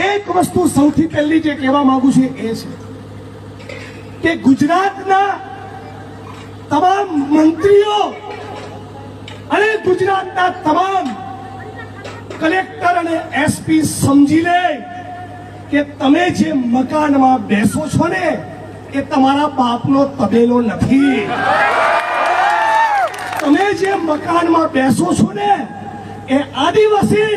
એક વસ્તુ સૌથી પહેલી જે કહેવા માંગુ છું એ છે કે ગુજરાતના તમામ મંત્રીઓ અને ગુજરાતના તમામ કલેક્ટર અને એસપી સમજી લે કે તમે જે મકાનમાં બેસો છો ને એ તમારા બાપનો તબેલો નથી. તમે જે મકાનમાં બેસો છો ને એ આદિવાસી,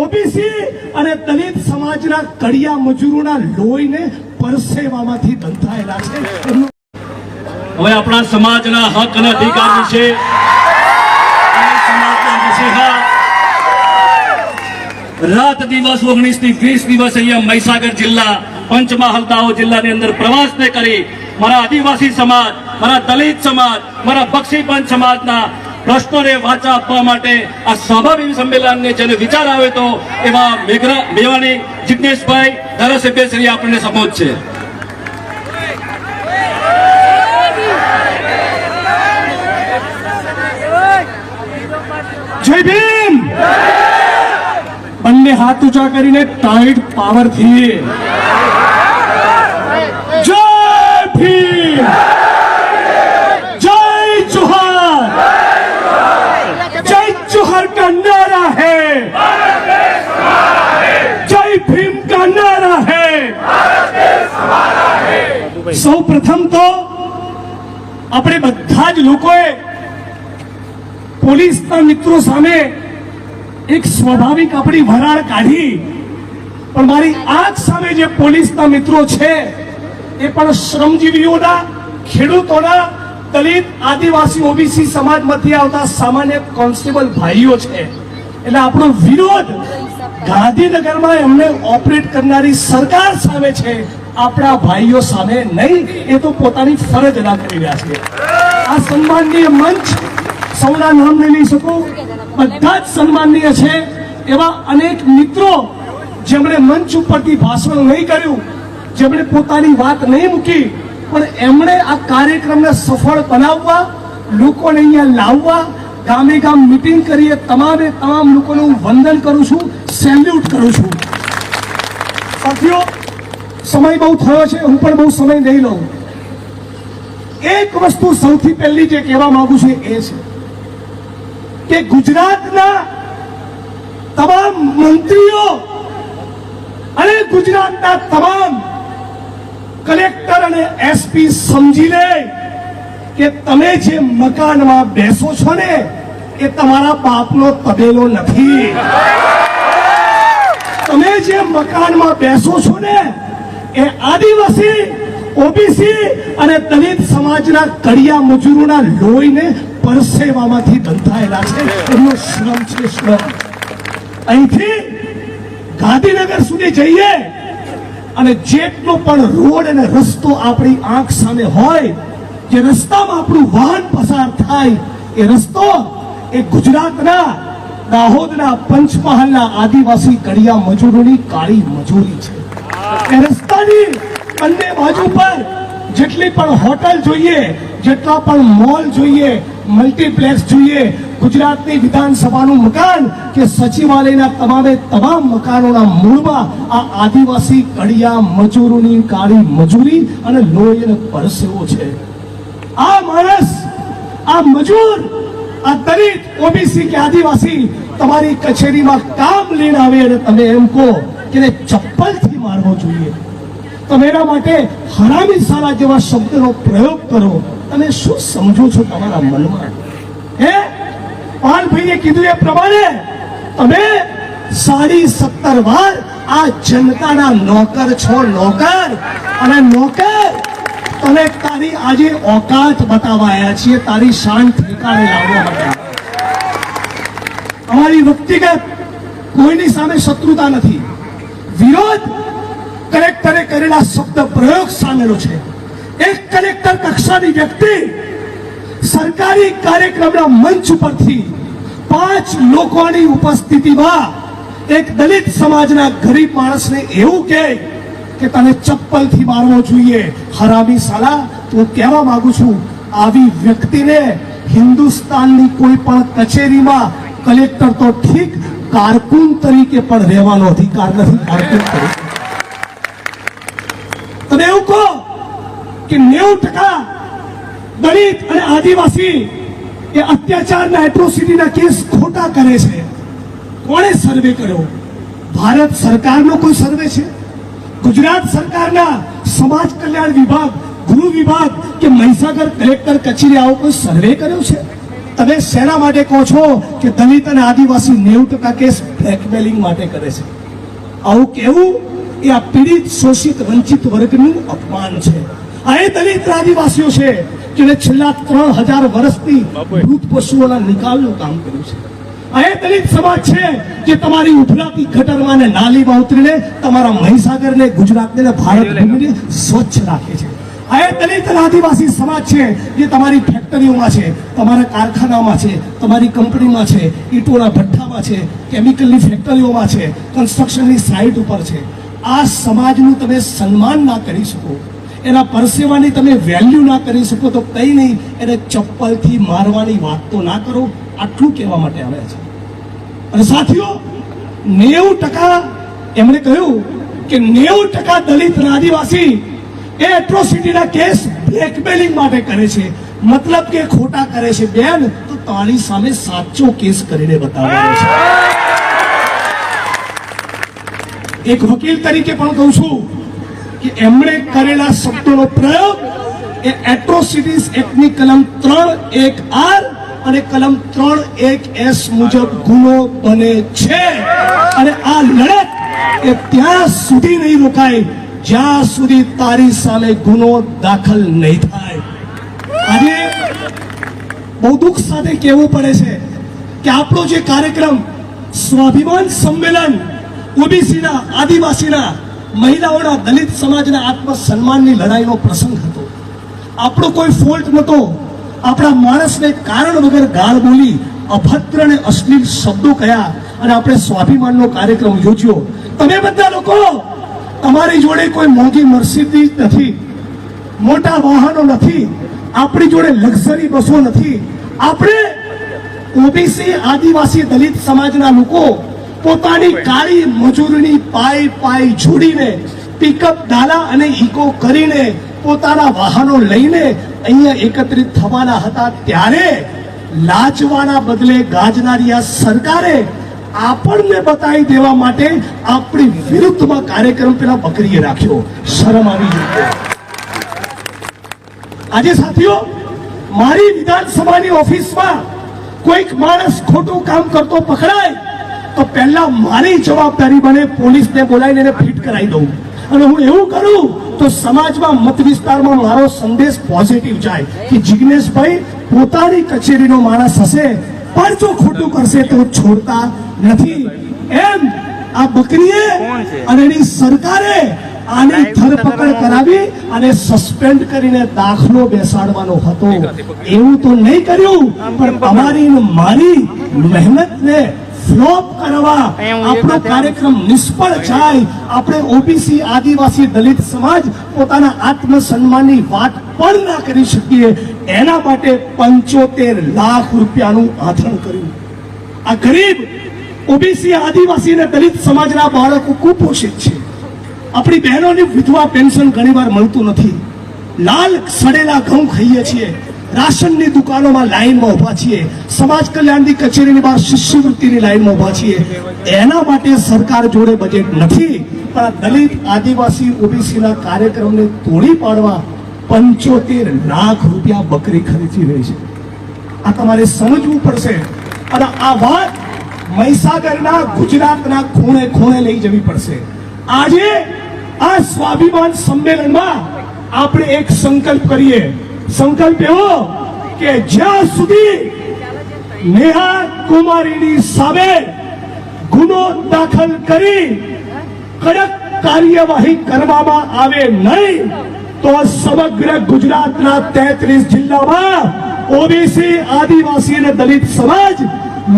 ઓબીસી અને દલિત સમાજના કડિયા મજૂરોના લોહીને પરસેવામાંથી બંધાયેલા છે. હવે આપણા સમાજના હક અને અધિકાર વિશે રાત દિવસ 19 થી 20 દિવસ અહીંયા મહીસાગર જિલ્લા, પંચમહાલ દાહોદ જિલ્લાની અંદર પ્રવાસને કરી મારા આદિવાસી સમાજ, મારા દલિત સમાજ, મારા બક્ષી પંચ સમાજના પ્રશ્નોને વાચા આપવા માટે આ સ્વાભાવિક સંમેલનને જેને વિચાર આવે તો એવા મેવાણી જિગ્નેશભાઈ ધારાસભ્ય શ્રી આપણને સમોજ છે. જય ભીમ. બંને હાથ ઊંચા કરીને ટાઈટ પાવરથી જય ભીમ, જય જોહાર, જય જોહાર का नारा है, जय भीम का नारा है. સૌ પ્રથમ તો આપણે બધા જ લોકોએ પોલીસના મિત્રો સામે એક સ્વાભાવિક આપણી વરાળ કાઢી, પણ મારી આંખ સામે જે પોલીસના મિત્રો છે એ પણ શ્રમજીવીઓના, ખેડૂતોના, દલિત, આદિવાસી, ઓબીસી સમાજમાંથી આવતા સામાન્ય કોન્સ્ટેબલ ભાઈઓ છે. એટલે આપણો વિરોધ ગાંધીનગરમાં એમને ઓપરેટ કરનારી સરકાર સામે છે, આપણા ભાઈઓ સામે નહીં. એ તો પોતાની ફરજ અદા કરી રહ્યા છે. આ સન્માનનીય મંચ, સૌના નામ નહીં લઈ શકું, બધા જ સન્માનનીય છે. એવા અનેક મિત્રો જેમણે મંચ ઉપરથી ભાષણ નહીં કર્યું, જેમણે પોતાની વાત નહીં મૂકી, પણ એમણે આ કાર્યક્રમને સફળ બનાવવા, લોકોને અહીંયા લાવવા, ગામે ગામ મિટિંગ કરીએ, તમામે તમામ લોકોનું હું વંદન કરું છું, સેલ્યુટ કરું છું. સાથીઓ, સમય બહુ થયો છે, હું પણ બહુ સમય નહીં લઉં. એક વસ્તુ સૌથી પહેલી જે કહેવા માંગુ છું એ છે કે ગુજરાતના તમામ મંત્રીઓ અને ગુજરાતના તમામ કલેક્ટર અને એસપી સમજી લે કે તમે જે મકાનમાં બેસો છો ને એ તમારા બાપનો તબેલો નથી. તમે જે મકાનમાં બેસો છો ને એ આદિવાસી, ઓબીસી અને દલિત સમાજના કડિયા મજૂરોના લોહીને પરસેવામાંથી બંધાયેલા છે. એમનો શ્રમ છે, શ્રમ. અહીંથી ગાંધીનગર સુધી જઈએ અને જેટલો પણ રોડ અને રસ્તો આપણી આંખ સામે હોય, જે રસ્તામાં આપણું વાહન પસાર થાય, એ રસ્તો એ ગુજરાતના દાહોદના, પંચમહાલના આદિવાસી કડિયા મજૂરોની કાળી મજૂરી છે. એ રસ્તાની બંને બાજુ પર જેટલી પણ હોટલ જોઈએ, જેટલા પણ મોલ જોઈએ, મલ્ટીપ્લેક્સ જોઈએ, ગુજરાતની વિધાનસભાનું મકાન કે સચિવાલયના તમામે તમામ મકાનોના મૂળમાં આ આદિવાસી કડિયા મજૂરોની કાળી મજૂરી અને લોહી અને પરસેવો છે. આ માણસ, આ મજૂર, આ દલિત, ઓબીસી કે આદિવાસી તમારી કચેરીમાં કામ લઈને આવે અને તમે એમ કહો કે ચપ્પલથી મારવો જોઈએ, તમે એના માટે હરામી સાલા જેવા શબ્દનો પ્રયોગ કરો. તમે શું સમજો છો તમારા મનમાં? હે, પાલભાઈએ કીધું એ પ્રમાણે તમે 17.5 વાર આ જનતાના નોકર છો, નોકર. અને નોકર, તને તારી આજે ઓકાત બતાવાયા છીએ, તારી શાન ઠેકાણે લાવવા માટે. અમારી વ્યક્તિગત કોઈની સામે શત્રુતા નથી. વિરોધ કલેક્ટરે કરેલા શબ્દ પ્રયોગ સામેલો છે. એક કલેક્ટર કક્ષાની વ્યક્તિ સરકારી કાર્યક્રમના મંચ ઉપરથી 5 લોકોની ઉપસ્થિતિમાં એક દલિત સમાજના ગરીબ માણસને એવું કહે કે તને ચપ્પલથી મારવો જોઈએ. હરામી સાલા, હું કહેવા માંગુ છું, આવી વ્યક્તિને હિન્દુસ્તાનની કોઈ પણ કચેરીમાં કલેક્ટર તો ઠીક, કારકુન તરીકે પણ રહેવાનો અધિકાર નથી. કારકુન તરીકે તમે એવું કહો કે 90% દલિત અને આદિવાસી એ અત્યાચારના એટ્રોસિટીના કેસ ખોટા કરે છે. કોણે સર્વે કર્યો? ભારત સરકારનો કોઈ સર્વે છે? ગુજરાત સરકારના સમાજ કલ્યાણ વિભાગ, ગૃહ વિભાગ કે મહીસાગર કલેક્ટર કચેરી આવો કોઈ સર્વે કર્યો છે? તમે શેના માટે કહો છો કે દલિત અને આદિવાસી 90% કેસ બ્લેકમેલિંગ માટે કરે છે? આવું કેવું એ આ પીડિત, શોષિત, વંચિત વર્ગનું અપમાન છે. આ એ દલિત આદિવાસીઓ છે જેને છેલ્લા 3000 વર્ષથી મૃત પશુઓના નિકાલનું કામ કર્યું છે. આ એ દલિત સમાજ છે જે તમારી ઉભરાતી ગટરમાં ને નાલીમાં ઉતરીને તમારા મહીસાગરને, ગુજરાતને ને ભારત ભૂમિને સ્વચ્છ રાખે છે. આ એ દલિત અને આદિવાસી સમાજ છે જે તમારી ફેક્ટરીઓમાં છે, તમારા કારખાનામાં છે, તમારી કંપનીમાં છે, ઈંટોના ભઠ્ઠામાં છે, કેમિકલની ફેક્ટરીઓમાં છે, કન્સ્ટ્રક્શનની સાઇટ ઉપર છે. આ સમાજનું તમે સન્માન ના કરી શકો, એના પરસેવાની તમે વેલ્યુ ના કરી શકો તો કઈ નહીં, એને ચપ્પલથી મારવાની વાત તો ના કરો. આટલું કહેવા માટે આવ્યા છે. અને સાથીઓ, 90% એમણે કહ્યું કે 90% દલિત અને આદિવાસી એ એટ્રોસિટીના કેસ બ્લેકમેલિંગ માટે કરે છે. મતલબ કે ખોટા કરે છે. બેન, તો તારી સામે સાચો કેસ કરીને બતાવવાનો છે. એક વકીલ તરીકે પણ કહું છું કે એમણે કરેલા શબ્દોનો પ્રયોગ એ એટ્રોસિટીઝ એક્ટની કલમ 3(1)R અને કલમ 3(1)S મુજબ ગુનો બને છે. અને આ લડત એ ત્યાં સુધી નહીં રોકાય જ્યાં સુધી તારી સામે ગુનો દાખલ નહીં થાય. આજે બહુ દુઃખ સાથે કહેવું પડે છે કે આપણો જે કાર્યક્રમ સ્વાભિમાન સંમેલન ઓબીસીના, આદિવાસીના, મહિલાઓના, દલિત સમાજના આત્મસન્માનની લડાઈનો પ્રસંગ હતો. આપણો કોઈ ફોલ્ટ નહોતો. આપણા માણસને કારણ વગર ગાળ બોલી, અભદ્ર અને અશ્લીલ શબ્દો કયા અને આપણે સ્વાભિમાનનો કાર્યક્રમ યોજ્યો. તમે બધા લોકો, તમારી જોડે કોઈ મોંઘી મર્સિડીઝ નથી, મોટા વાહનો નથી, આપણી જોડે લક્ઝરી બસો નથી. આપણે ઓબીસી, આદિવાસી, દલિત સમાજના લોકો પોતાની કાળી મજૂરીની પાઈ જોડીને, પિકઅપ, ડાલા અને ઇકો કરીને, પોતાના વાહનો લઈને અહીંયા એકત્રિત થવાના હતા. ત્યારે લાચવાના બદલે ગાજનારી આ સરકારે આપણને બતાવી દેવા માટે આપણી વિરુદ્ધમાં કાર્યક્રમ પેલા બકરીએ રાખ્યો. શરમ આવી જોઈએ. આજે સાથીઓ, મારી વિધાનસભાની ઓફિસમાં કોઈક માણસ ખોટું કામ કરતો પકડાય તો પહેલા મારી જવાબદારી બને પોલીસને બોલાવીને એને ફિટ કરાવી દઉં. અને હું એવું કરું તો સમાજમાં, મત વિસ્તારમાં મારો સંદેશ પોઝિટિવ જાય કે જિગ્નેશભાઈ પોતાની કચેરીનો માણસ હશે પણ જો ખોટું કરશે તો છોડતા નથી. એમ આ બકરીએ અને એની સરકારે આની ધરપકડ કરાવી અને સસ્પેન્ડ કરીને દાખલો બેસાડવાનો હતો. એવું તો નહીં કર્યું, પણ તમારી મારી મહેનતને ફ્લોપ કરવા, આપણો કાર્યક્રમ નિષ્ફળ જાય, આપણે ઓબીસી, આદિવાસી, દલિત સમાજ પોતાના આત્મસન્માનની વાત પણ ના કરી શકીએ, એના માટે 75 લાખ રૂપિયાનું આંધણ કર્યું. આ ગરીબ ઓબીસી, આદિવાસી અને દલિત સમાજના બાળકો કુપોષિત છે. આપણી બહેનોની વિધવા પેન્શન ઘણીવાર મળતું નથી. લાલ સડેલા ઘઉં ખાઈએ છીએ, રાશનની દુકાનોમાં લાઈનમાં ઉભા છીએ, સમાજ કલ્યાણની કચેરીની બહાર શિષ્યવૃત્તિની લાઈનમાં ઉભા છીએ. એના માટે સરકાર જોડે બજેટ નથી, પણ દલિત, આદિવાસી, ઓબીસીના કાર્યક્રમને તોડી પાડવા 75 લાખ રૂપિયા બકરી ખરીદી રહી છે. આ તમારે સમજવું પડશે. અને આ વાત મહીસાગરના, ગુજરાતના ખૂણે ખૂણે લઈ જવી પડશે. આજે આ સ્વાભિમાન સંમેલનમાં આપણે એક સંકલ્પ કરીએ. સંકલ્પ એવો કે જ્યાં સુધી નેહા કુમારીની સામે ગુનો દાખલ કરી કડક કાર્યવાહી કરવામાં આવે નહીં તો સમગ્ર ગુજરાતના 33 જિલ્લામાં ઓબીસી, આદિવાસી અને દલિત સમાજ,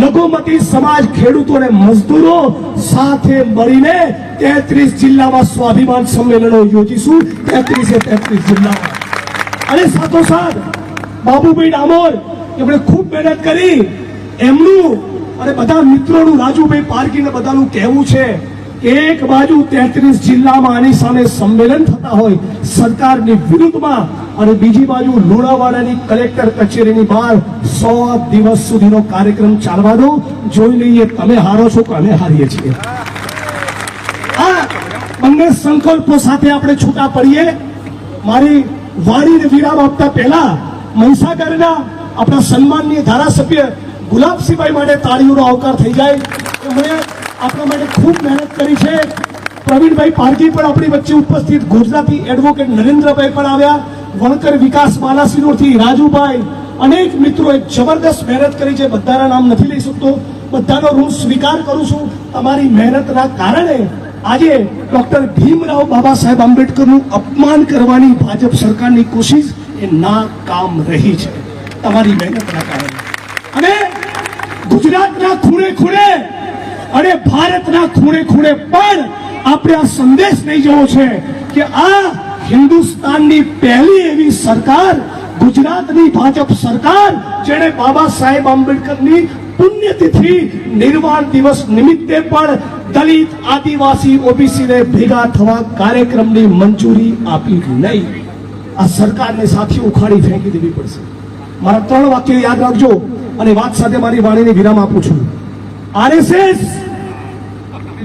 લઘુમતી સમાજ, ખેડૂતો અને મજદૂરો સાથે મળીને 33 જિલ્લામાં સ્વાભિમાન સંમેલનો યોજીશું. 33 જિલ્લામાં. અને સાથોસાથ બાબુભાઈ ડામોર, એમણે ખૂબ મહેનત કરી, એમનું અને બધા મિત્રોનું રાજુભાઈ પારગીને બધાનું કહેવું છે કે એક બાજુ 33 જિલ્લામાં આની સામે સંમેલન થતા હોય સરકારની વિરુદ્ધમાં, અને બીજી બાજુ લુણાવાડાની કલેક્ટર કચેરીની બહાર 100 દિવસ સુધીનો કાર્યક્રમ ચાલવા દો. જોઈ લઈએ તમે હારો છો કે અમે હારીએ છીએ. આ બંને સંકલ્પો સાથે આપણે છૂટા પડીએ. મારી વાણીને વિરામ આપતા પહેલા મહીસાગરના આપણા સન્માનનીય ધારાસભ્ય ગુલાબસિંહભાઈ માટે તાળીઓનો આવકાર થઈ જાય. એમણે આપણા માટે ખૂબ મહેનત કરી છે. પ્રવીણભાઈ પારકી પણ આપણી વચ્ચે ઉપસ્થિત, ગુજરાતી એડવોકેટ નરેન્દ્રભાઈ પણ આવ્યા, વણકર વિકાસ બાલાસિનોરથી રાજુભાઈ, અનેક મિત્રોએ જબરદસ્ત મહેનત કરી છે. બધાના નામ નથી લઈ શકતો, બધાનો હું સ્વીકાર કરું છું. તમારી મહેનતના કારણે આજે ડોક્ટર ભીમરાવ બાબા સાહેબ આંબેડકરનું અપમાન કરવાની ભાજપ સરકારની કોશિશ એ નાકામ રહી છે, તમારી મહેનતના કારણે. અને ગુજરાતના ખૂણે ખૂણે અને ભારતના ખૂણે ખૂણે પણ આપણે આ સંદેશ લઈ જવો છે કે આ હિન્દુસ્તાનની પહેલી એવી સરકાર, ગુજરાતની ભાજપ સરકાર, જેણે બાબા સાહેબ આંબેડકરની પુણ્યતિથિ નિર્વાણ દિવસ નિમિત્તે પણ દલિત, આદિવાસી, ઓબીસી ને ભેગા થવા કાર્યક્રમની મંજૂરી આપી નહીં. આ સરકારને સાથી ઉખાડી ફેંકી દેવી પડશે. મારા 3 વાક્ય યાદ રાખજો અને વાત સાથે મારી વાણીને વિરામ આપું છું. આરએસએસ,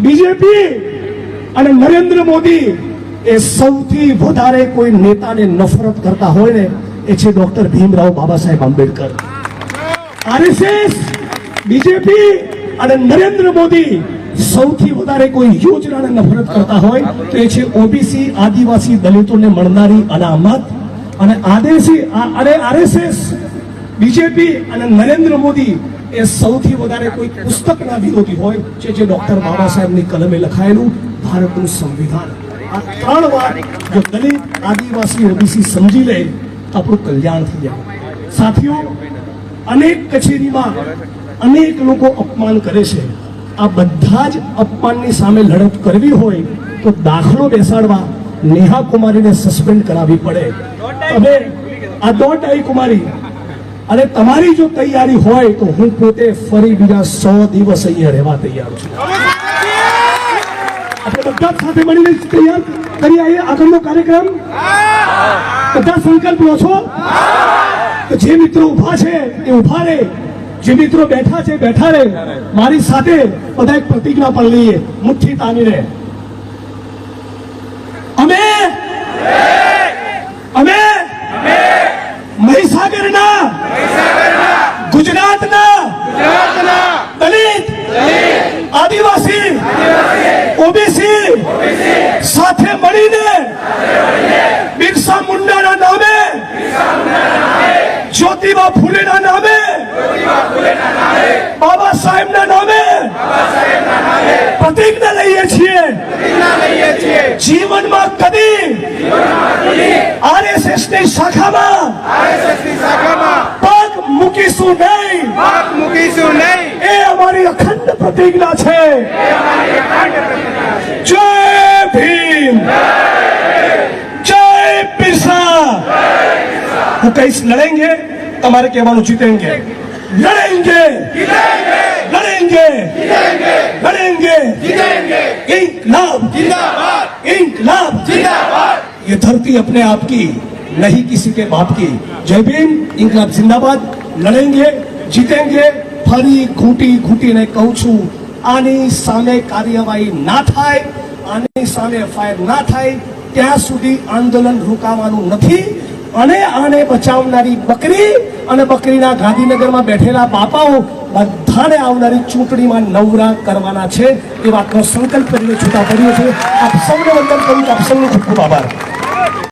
બીજેપી અને નરેન્દ્ર મોદી એ સૌથી વધારે કોઈ નેતાને નફરત કરતા હોય ને એ છે doctor Bhimrao Baba Saheb Ambedkar. RSS, BJP અને નરેન્દ્ર મોદી સૌથી વધારે કોઈ યોજનાને નફરત કરતા હોય તો એ છે ઓબીસી, આદિવાસી, દલિતોને મળનારી અનામત. અને આરએસએસ, બીજેપી અને નરેન્દ્ર મોદી એ સૌથી વધારે કોઈ પુસ્તકના વિરોધી હોય જે ડોક્ટર બાબા સાહેબની કલમે લખાયેલું ભારતનું સંવિધાન. આ 3 વાત જો દલિત, આદિવાસી, ઓબીસી સમજી લે તો આપણું કલ્યાણ થઈ જાય. સાથીઓ, અનેક કચેરીમાં અનેક લોકો અપમાન કરે છે. આ બધા જ અપમાનની સામે લડત કરવી હોય તો દાખલો બેસાડવા નેહા કુમારીને સસ્પેન્ડ કરાવવી પડે. તમે આ 2.5 કુમારી, અને તમારી જો તૈયારી હોય તો હું પોતે ફરી બીજા 100 દિવસ અહીંયા રહેવા તૈયાર છું. આપણે બધા સાથે મળીને તૈયાર કરી આવીએ આગળનો કાર્યક્રમ. બધા સંકલ્પ લો છો? તો જે મિત્રો ઉભા છે એ ઉભા રહે, જે મિત્રો બેઠા છે બેઠા રહે. મારી સાથે બધા એક પ્રતિજ્ઞા પણ લઈએ, મુઠ્ઠી તામીને. અમે મહીસાગરના, ગુજરાતના દલિત, આદિવાસી, ઓબીસી સાથે મળીને બિરસા મુંડાના નામે, જ્યોતિબા ફૂલેના નામે, બાબા સાહેબના નામે પ્રતિજ્ઞા લઈએ છીએ. જીવનમાં કદી આરએસએસ ની શાખામાં પગ મૂકીશું નહીં. એ અમારી અખંડ પ્રતિજ્ઞા છે. જય ભીમ, જય બિરસા. હું કહીશ લડેંગે, તમારે કહેવાનું જીતેંગે. लड़ेंगे, लड़ेंगे, लड़ेंगे, इंकलाब जिंदाबाद, इंकलाब जिंदाबाद. ये धरती अपने आप की, नहीं किसी के बाप की. जय भीम, इंकलाब जिंदाबाद. लड़ेंगे, जीतेंगे. ફરી ઘૂંટી ઘૂંટીને કહું છું, આની સામે કાર્યવાહી ના થાય, આની સામે એફઆઈઆર ના થાય ત્યાં સુધી આંદોલન રોકાવાનું નથી. અને આને બચાવનારી બકરી અને બકરીના ગાંધીનગરમાં બેઠેલા બાપાઓ બધાને આવનારી ચૂંટણીમાં નવરા કરવાના છે એ વાતનો સંકલ્પ કરીને છૂટા પડ્યો છે. આપ સૌને વંદન કરું છું. આપ સૌનો ખૂબ ખૂબ આભાર.